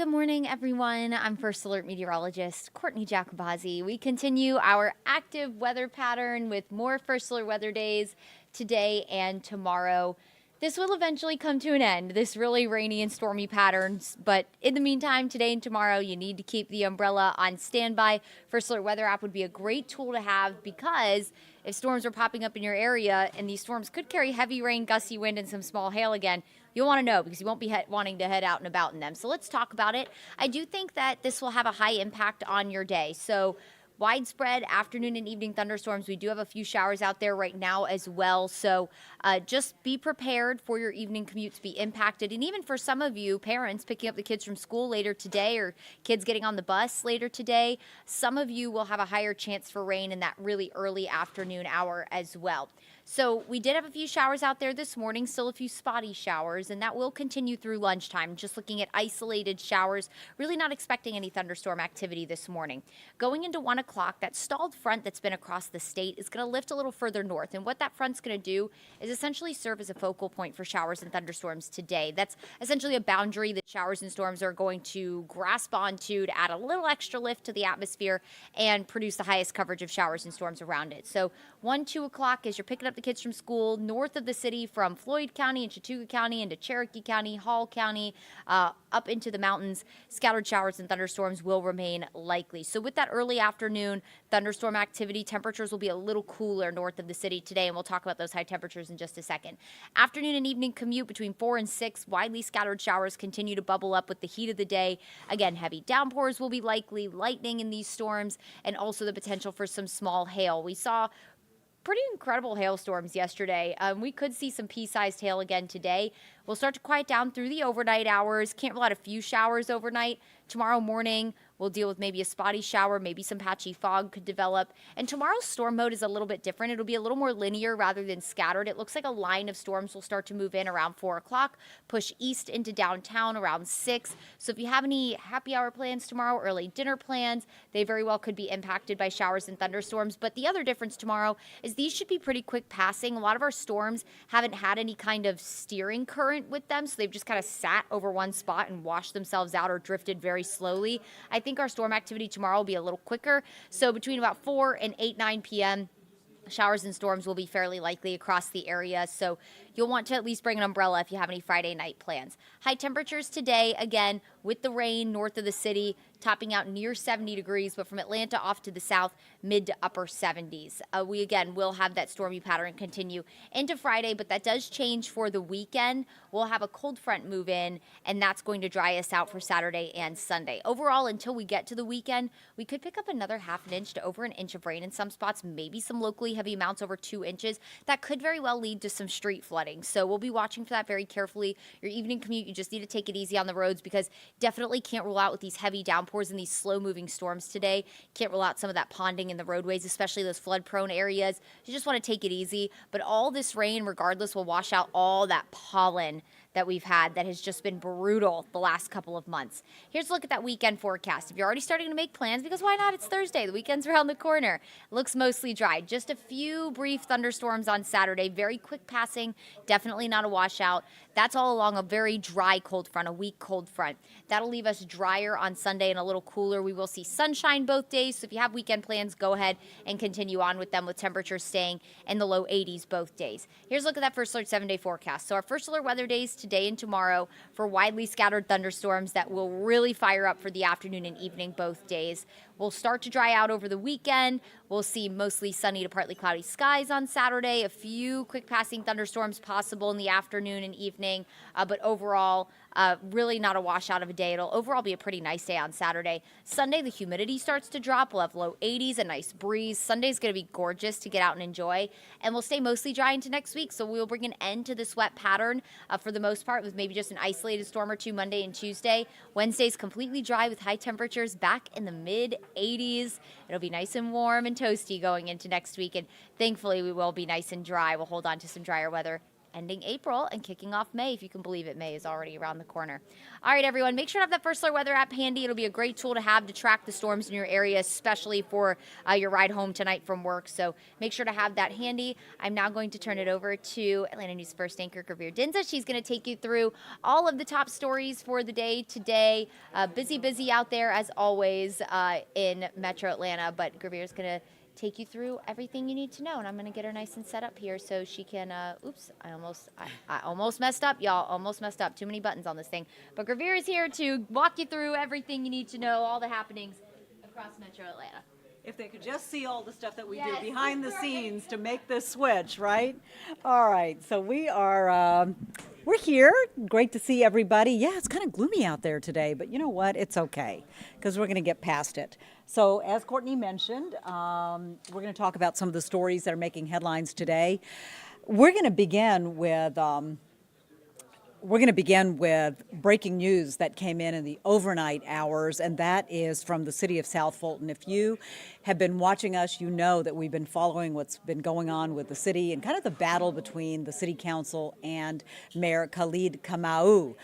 Good morning, everyone. I'm First Alert Meteorologist Courtney Jacobazzi. We continue our active weather pattern with more First Alert weather days today and tomorrow. This will eventually come to an end, this really rainy and stormy patterns. But in the meantime, today and tomorrow, you need to keep the umbrella on standby. First Alert Weather app would be a great tool to have because if storms are popping up in your area and these storms could carry heavy rain, gusty wind, and some small hail again, you'll want to know because you won't be wanting to head out and about in them. So let's talk about it. I do think that this will have a high impact on your day. So widespread afternoon and evening thunderstorms. We do have a few showers out there right now as well. So just be prepared for your evening commute to be impacted. And even for some of you parents picking up the kids from school later today or kids getting on the bus later today, some of you will have a higher chance for rain in that really early afternoon hour as well. So we did have a few showers out there this morning, still a few spotty showers, and that will continue through lunchtime. Just looking at isolated showers, really not expecting any thunderstorm activity this morning. Going into 1 o'clock, that stalled front that's been across the state is going to lift a little further north. And what that front's going to do is essentially serve as a focal point for showers and thunderstorms today. That's essentially a boundary that showers and storms are going to grasp onto to add a little extra lift to the atmosphere and produce the highest coverage of showers and storms around it. So 1, 2 o'clock as you're picking up the kids from school north of the city from Floyd County and Chattooga County into Cherokee County, Hall County, up into the mountains, scattered showers and thunderstorms will remain likely. So with that early afternoon thunderstorm activity, temperatures will be a little cooler north of the city today, and we'll talk about those high temperatures in just a second. Afternoon and evening commute between 4 and 6, widely scattered showers continue to bubble up with the heat of the day. Again, heavy downpours will be likely, lightning in these storms, and also the potential for some small hail. We saw pretty incredible hailstorms yesterday. We could see some pea-sized hail again today. We'll start to quiet down through the overnight hours. Can't rule out a few showers overnight. Tomorrow morning, we'll deal with maybe a spotty shower, maybe some patchy fog could develop. And tomorrow's storm mode is a little bit different. It'll be a little more linear rather than scattered. It looks like a line of storms will start to move in around 4 o'clock, push east into downtown around 6. So if you have any happy hour plans tomorrow, early dinner plans, they very well could be impacted by showers and thunderstorms. But the other difference tomorrow is these should be pretty quick passing. A lot of our storms haven't had any kind of steering current with them, so they've just kind of sat over one spot and washed themselves out or drifted very slowly. I think our storm activity tomorrow will be a little quicker. So between about 4 and 8, 9 p.m., showers and storms will be fairly likely across the area, so you'll want to at least bring an umbrella if you have any Friday night plans. High temperatures today, again, with the rain north of the city, topping out near 70 degrees, but from Atlanta off to the south, mid to upper 70s. We, again, will have that stormy pattern continue into Friday, but that does change for the weekend. We'll have a cold front move in, and that's going to dry us out for Saturday and Sunday. Overall, until we get to the weekend, we could pick up another half an inch to over an inch of rain in some spots, maybe some locally heavy amounts over 2 inches. That could very well lead to some street flooding. So we'll be watching for that very carefully. Your evening commute, you just need to take it easy on the roads because definitely can't rule out with these heavy downpours and these slow-moving storms today. Can't rule out some of that ponding in the roadways, especially those flood-prone areas. You just want to take it easy. But all this rain, regardless, will wash out all that pollen that we've had that has just been brutal the last couple of months. Here's a look at that weekend forecast. If you're already starting to make plans, because why not? It's Thursday. The weekend's around the corner. It looks mostly dry. Just a few brief thunderstorms on Saturday. Very quick passing. Definitely not a washout. That's all along a very dry cold front, a weak cold front. That'll leave us drier on Sunday and a little cooler. We will see sunshine both days. So if you have weekend plans, go ahead and continue on with them with temperatures staying in the low 80s both days. Here's a look at that First Alert 7-day forecast. So our First Alert weather days today and tomorrow for widely scattered thunderstorms that will really fire up for the afternoon and evening both days. We'll start to dry out over the weekend. We'll see mostly sunny to partly cloudy skies on Saturday. A few quick passing thunderstorms possible in the afternoon and evening, but overall, really not a washout of a day. It'll overall be a pretty nice day on Saturday. Sunday, the humidity starts to drop. We'll have low 80s, a nice breeze. Sunday's going to be gorgeous to get out and enjoy, and we'll stay mostly dry into next week. So we'll bring an end to this wet pattern for the most part with maybe just an isolated storm or two Monday and Tuesday. Wednesday's completely dry with high temperatures back in the mid 80s. It'll be nice and warm and toasty going into next week, and thankfully we will be nice and dry. We'll hold on to some drier weather ending April and kicking off May. If you can believe it, May is already around the corner. All right, everyone, make sure to have that First Alert Weather app handy. It'll be a great tool to have to track the storms in your area, especially for your ride home tonight from work. So make sure to have that handy. I'm now going to turn it over to Atlanta News First anchor Gravir Dinza. She's going to take you through all of the top stories for the day today. Busy out there as always in Metro Atlanta, but Gravir is going to take you through everything you need to know, and I'm going to get her nice and set up here so she can, oops, I almost messed up, y'all, almost messed up. Too many buttons on this thing. But Gravir is here to walk you through everything you need to know, all the happenings across Metro Atlanta. If they could just see all the stuff that we do behind the scenes to make this switch, right? All right, so we're here. Great to see everybody. Yeah, it's kind of gloomy out there today, but you know what? It's okay, because we're going to get past it. So as Courtney mentioned, we're going to talk about some of the stories that are making headlines today. We're going to begin with breaking news that came in the overnight hours, and that is from the city of South Fulton. If you have been watching us, you know that we've been following what's been going on with the city and kind of the battle between the city council and Mayor Khalid Kamau.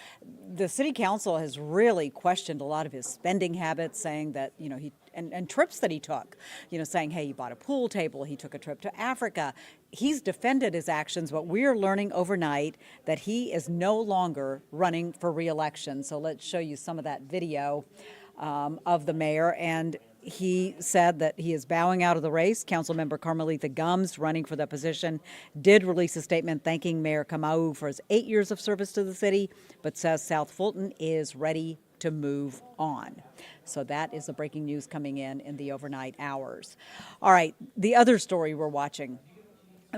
The city council has really questioned a lot of his spending habits, saying that, you know, and trips that he took, you know, saying, hey, he bought a pool table, he took a trip to Africa. He's defended his actions, but we're learning overnight that he is no longer running for re-election. So let's show you some of that video of the mayor. And he said that he is bowing out of the race. Councilmember Carmelita Gums, running for the position, did release a statement thanking Mayor Kamau for his 8 years of service to the city, but says South Fulton is ready to move on. So that is the breaking news coming in the overnight hours. All right, the other story we're watching,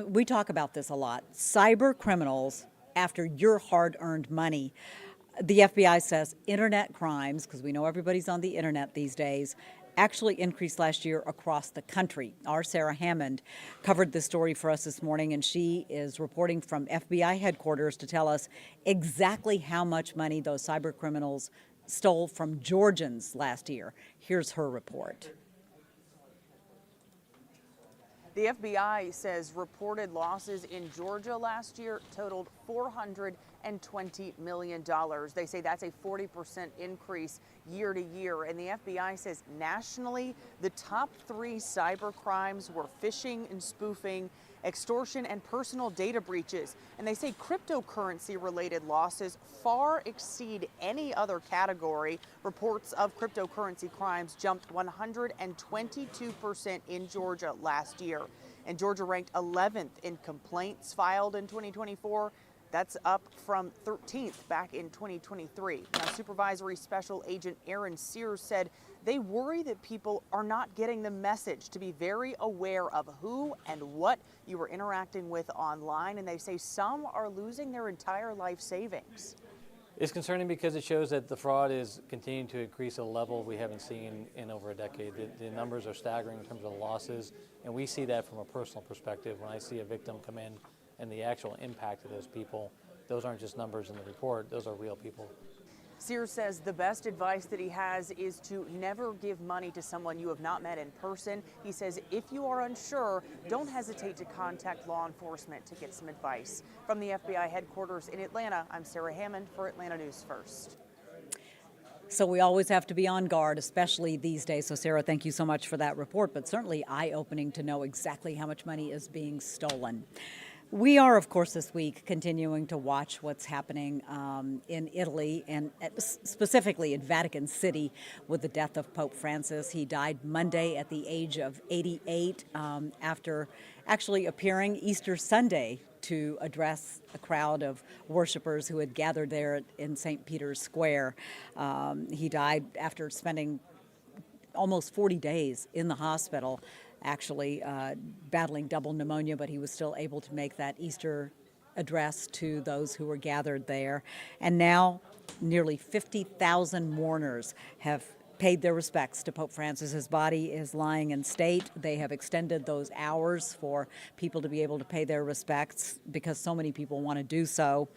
we talk about this a lot. Cyber criminals after your hard-earned money. The FBI says internet crimes, because we know everybody's on the internet these days, actually increased last year across the country. Our Sarah Hammond covered this story for us this morning, and she is reporting from FBI headquarters to tell us exactly how much money those cyber criminals stole from Georgians last year. Here's her report. The FBI says reported losses in Georgia last year totaled $420 million. They say that's a 40% increase year to year. And the FBI says nationally, the top 3 cyber crimes were phishing and spoofing, extortion, and personal data breaches. And they say cryptocurrency-related losses far exceed any other category. Reports of cryptocurrency crimes jumped 122% in Georgia last year. And Georgia ranked 11th in complaints filed in 2024. That's up from 13th back in 2023. Now, Supervisory Special Agent Aaron Sears said they worry that people are not getting the message to be very aware of who and what you are interacting with online, and they say some are losing their entire life savings. It's concerning because it shows that the fraud is continuing to increase at a level we haven't seen in over a decade. The numbers are staggering in terms of the losses, and we see that from a personal perspective. When I see a victim come in and the actual impact of those people, those aren't just numbers in the report, those are real people. Sears says the best advice that he has is to never give money to someone you have not met in person. He says if you are unsure, don't hesitate to contact law enforcement to get some advice. From the FBI headquarters in Atlanta, I'm Sarah Hammond for Atlanta News First. So we always have to be on guard, especially these days. So Sarah, thank you so much for that report, but certainly eye-opening to know exactly how much money is being stolen. We are, of course, this week continuing to watch what's happening in Italy, and specifically in Vatican City with the death of Pope Francis. He died Monday at the age of 88 after actually appearing Easter Sunday to address a crowd of worshipers who had gathered there in St. Peter's Square. He died after spending almost 40 days in the hospital, actually battling double pneumonia, but he was still able to make that Easter address to those who were gathered there. And now nearly 50,000 mourners have paid their respects to Pope Francis. His body is lying in state. They have extended those hours for people to be able to pay their respects because so many people want to do so.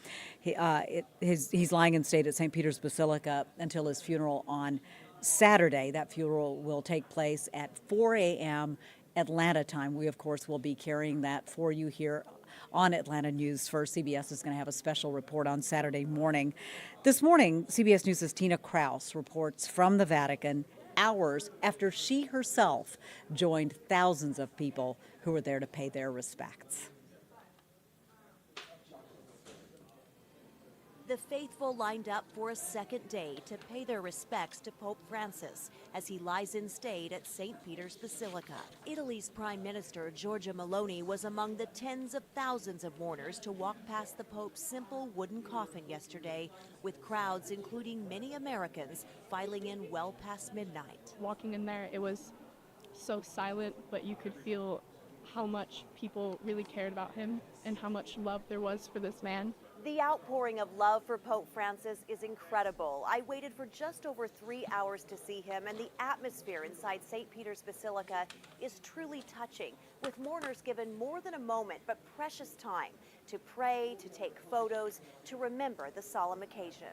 He's lying in state at St. Peter's Basilica until his funeral on Saturday. That funeral will take place at 4 a.m. Atlanta time. We, of course, will be carrying that for you here on Atlanta News First. CBS is going to have a special report on Saturday morning. This morning, CBS News' Tina Kraus reports from the Vatican hours after she herself joined thousands of people who were there to pay their respects. The faithful lined up for a second day to pay their respects to Pope Francis as he lies in state at St. Peter's Basilica. Italy's Prime Minister Giorgia Meloni was among the tens of thousands of mourners to walk past the Pope's simple wooden coffin yesterday, with crowds, including many Americans, filing in well past midnight. Walking in there, it was so silent, but you could feel how much people really cared about him and how much love there was for this man. The outpouring of love for Pope Francis is incredible. I waited for just over 3 hours to see him, and the atmosphere inside St. Peter's Basilica is truly touching, with mourners given more than a moment but precious time to pray, to take photos, to remember the solemn occasion.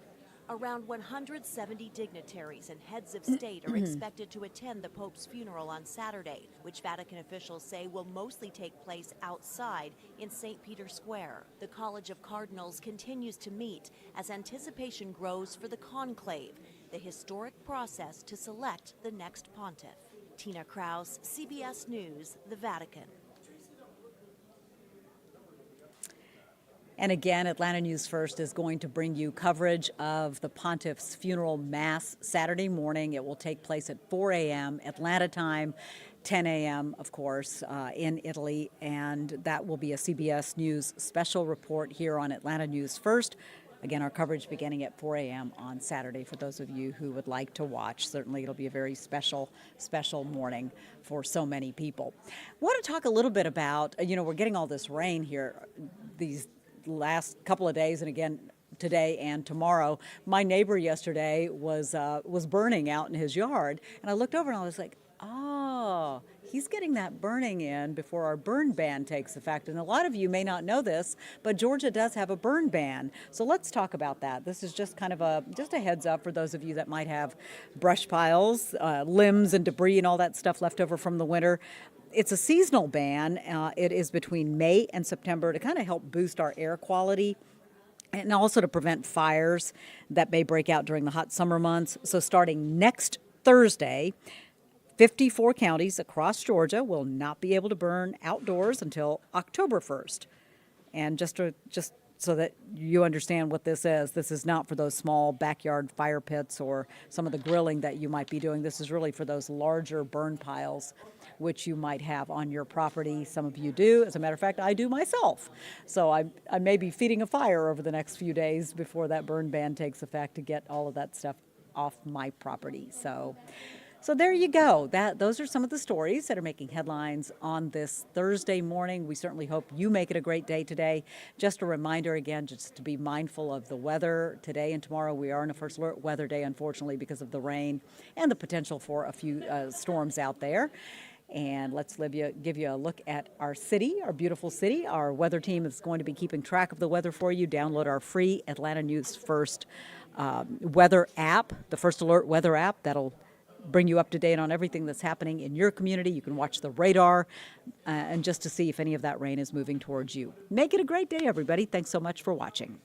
Around 170 dignitaries and heads of state are expected to attend the Pope's funeral on Saturday, which Vatican officials say will mostly take place outside in St. Peter's Square. The College of Cardinals continues to meet as anticipation grows for the conclave, the historic process to select the next pontiff. Tina Kraus, CBS News, the Vatican. And again, Atlanta News First is going to bring you coverage of the Pontiff's funeral mass Saturday morning. It will take place at 4 a.m. Atlanta time, 10 a.m., of course, in Italy. And that will be a CBS News special report here on Atlanta News First. Again, our coverage beginning at 4 a.m. on Saturday for those of you who would like to watch. Certainly it'll be a very special morning for so many people. I want to talk a little bit about, we're getting all this rain here these last couple of days, and again today and tomorrow. My neighbor yesterday was burning out in his yard, and I looked over and I was like, oh, he's getting that burning in before our burn ban takes effect. And a lot of you may not know this, but Georgia does have a burn ban. So let's talk about that. This is just kind of a heads up for those of you that might have brush piles, limbs and debris and all that stuff left over from the winter. It's a seasonal ban. It is between May and September to kind of help boost our air quality and also to prevent fires that may break out during the hot summer months. So starting next Thursday, 54 counties across Georgia will not be able to burn outdoors until October 1st. And just so that you understand what this is not for those small backyard fire pits or some of the grilling that you might be doing. This is really for those larger burn piles which you might have on your property. Some of you do. As a matter of fact, I do myself. So I may be feeding a fire over the next few days before that burn ban takes effect to get all of that stuff off my property. So there you go. Those are some of the stories that are making headlines on this Thursday morning. We certainly hope you make it a great day today. Just a reminder again, just to be mindful of the weather today and tomorrow. We are in a first alert weather day, unfortunately, because of the rain and the potential for a few storms out there. And let's give you a look at our city, our beautiful city. Our weather team is going to be keeping track of the weather for you. Download our free Atlanta News First weather app, the First Alert weather app. That'll bring you up to date on everything that's happening in your community. You can watch the radar and just to see if any of that rain is moving towards you. Make it a great day, everybody. Thanks so much for watching.